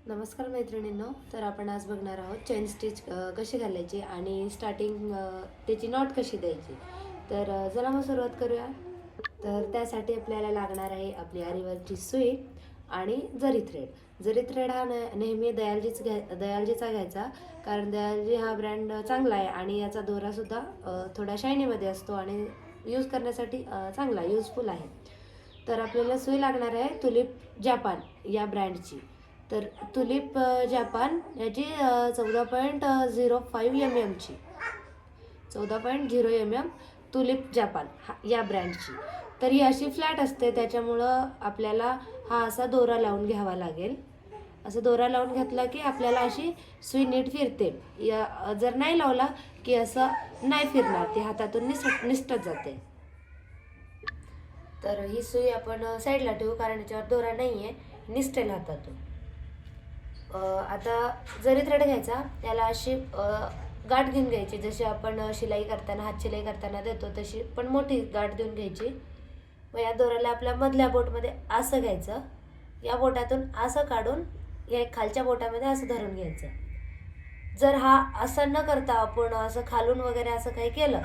नमस्कार मैत्रिणींनो. तर आपण आज बघणार आहोत चेन स्टिच कशी घालायची आणि स्टार्टिंग त्याची नॉट कशी द्यायची. तर चला मग सुरुवात करूया. तर त्यासाठी आपल्याला लागणार आहे आपली आरीवर्कची सुई आणि जरी थ्रेड. जरी थ्रेड हा नेहमी दयालजीचा घ्यायचा, कारण दयालजी हा ब्रँड चांगला आहे आणि याचा दोरासुद्धा थोडा शायनीमध्ये असतो आणि यूज करण्यासाठी चांगला युजफुल आहे. तर आपल्याला सुई लागणार आहे तुलिप जपान या ब्रँडची. तर तुलिप जपान याची 14.05 mm ची, 14.0 mm तुलिप जपान या ब्रँडची. तर ही अशी फ्लॅट असते, त्याच्यामुळं आपल्याला हा असा दोरा लावून घ्यावा लागेल. असं दोरा लावून घेतला की आपल्याला अशी सुई नीट फिरते. जर नाही लावला की असं नाही फिरणार, ती हातातून निसटत जाते. तर ही सुई आपण साईडला ठेवू, कारण याच्यावर दोरा नाही आहे, निसटेल हातातून. आता जरी थ्रेड घ्यायचा, त्याला अशी गाठ देऊन घ्यायची, जशी आपण शिलाई करताना हात शिलाई करताना देतो तशी, पण मोठी गाठ देऊन घ्यायची. व या दोऱ्याला आपल्या मधल्या बोटमध्ये असं घ्यायचं, या बोटातून असं काढून या खालच्या बोटामध्ये असं धरून घ्यायचं. जर हा असं न करता आपण असं खालून वगैरे असं काही केलं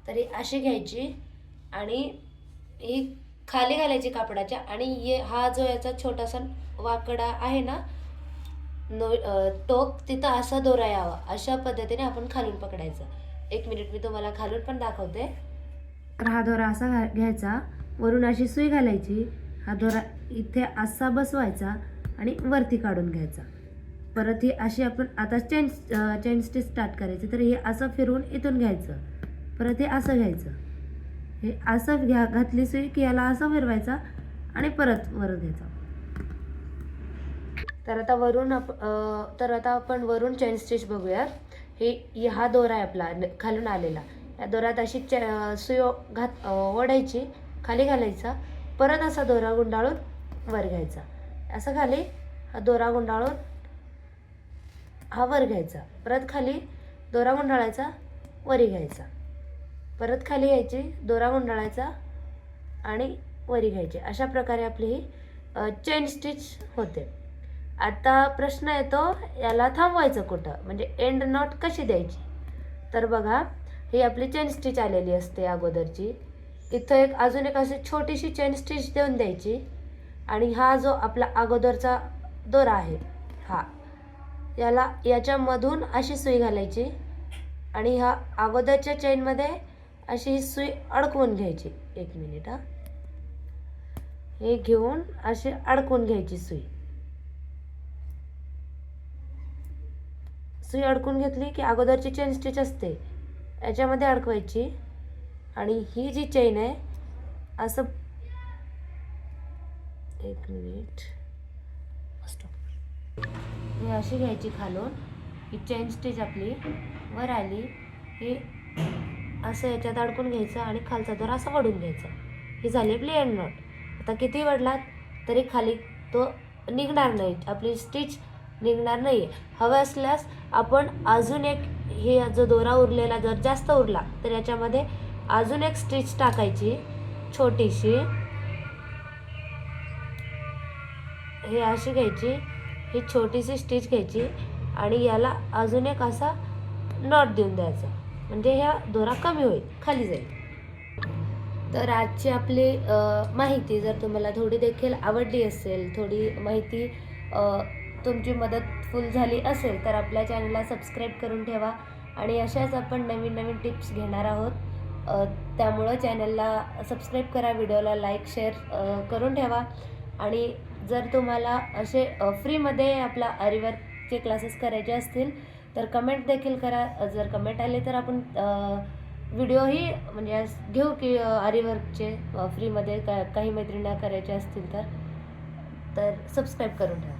तरी अशी घ्यायची आणि ही खाली घालायची कापडाच्या, आणि हा जो याचा छोटासा वाकडा आहे ना टोक, तिथं असा दोरा यावा अशा पद्धतीने आपण खालून पकडायचं. 1 मिनिट मी तुम्हाला खालून पण दाखवते. तर हा दोरा असा घ्यायचा, वरून अशी सुई घालायची, हा दोरा इथे असा बसवायचा आणि वरती काढून घ्यायचा. परत ही अशी आपण आता चेन स्टिच स्टार्ट करायची. तर हे असं फिरवून इथून घ्यायचं, परत हे असं घ्यायचं, हे असं घातली सुई की याला असं फिरवायचा आणि परत वर घ्यायचा. तर आता आपण वरून चेन स्टिच बघूया. हा दोरा आहे आपला खालून आलेला, या दोऱ्यात अशी सुई ओढायची, खाली घालायचा, परत असा दोरा गुंडाळून वर घ्यायचा, असं खाली हा दोरा गुंडाळून हा वर घ्यायचा, परत खाली दोरा गुंडाळायचा, वरी घ्यायचा, परत खाली घ्यायची, दोरा गुंडाळायचा आणि वरी घ्यायची. अशा प्रकारे आपली ही चेन स्टिच होते. आता प्रश्न येतो, याला थांबवायचं कुठं, म्हणजे एंड नॉट कशी द्यायची. तर बघा, ही आपली चेन स्टिच आलेली असते अगोदरची, इथं अजून एक अशी छोटीशी चेन स्टिच देऊन द्यायची. आणि हा जो आपला अगोदरचा दोरा आहे याच्यामधून अशी सुई घालायची आणि ह्या अगोदरच्या चेनमध्ये अशी ही सुई अडकवून घ्यायची. 1 मिनिट हे घेऊन अशी अडकवून घ्यायची सुई अडकून घेतली की अगोदरची चेन स्टिच असते याच्यामध्ये अडकवायची, आणि ही जी चेन आहे असं 1 मिनिट ही अशी घ्यायची खालून, ही चेन स्टिच आपली वर आली, हे असं याच्यात अडकून घ्यायचं आणि खालचा दोरा असं वडून घ्यायचा. ही झाली आपली एंड नॉट. आता किती वडलात तरी खाली तो निघणार नाही, आपली स्टिच निघणार नाही. हवं असल्यास आपण अजून एक, हे जो दोरा उरलेला जर जास्त उरला तर याच्यामध्ये अजून एक स्टिच टाकायची छोटीशी, हे अशी घ्यायची, ही छोटीशी स्टिच घ्यायची आणि याला अजून एक असा नॉट देऊन द्यायचा, म्हणजे ह्या दोरा कमी होईल, खाली जाईल. तर आजची आपली माहिती जर तुम्हाला थोडी देखील आवडली असेल, थोडी माहिती तुमची मदतफुल झाली असेल, तर आपल्या चॅनलला सबस्क्राईब करून ठेवा. आणि अशाच आपण नवीन नवीन टिप्स घेणार आहोत, त्यामुळं चॅनलला सबस्क्राईब करा, व्हिडिओला लाईक शेअर करून ठेवा. आणि जर तुम्हाला असे फ्रीमध्ये आपला आरीवर्कचे क्लासेस करायचे असतील तर कमेंट देखील करा. जर कमेंट आले तर आपण व्हिडिओही म्हणजे घेऊ की आरीवर्कचे फ्रीमध्ये काही मैत्रिणींना करायचे असतील तर सबस्क्राईब करून ठेवा.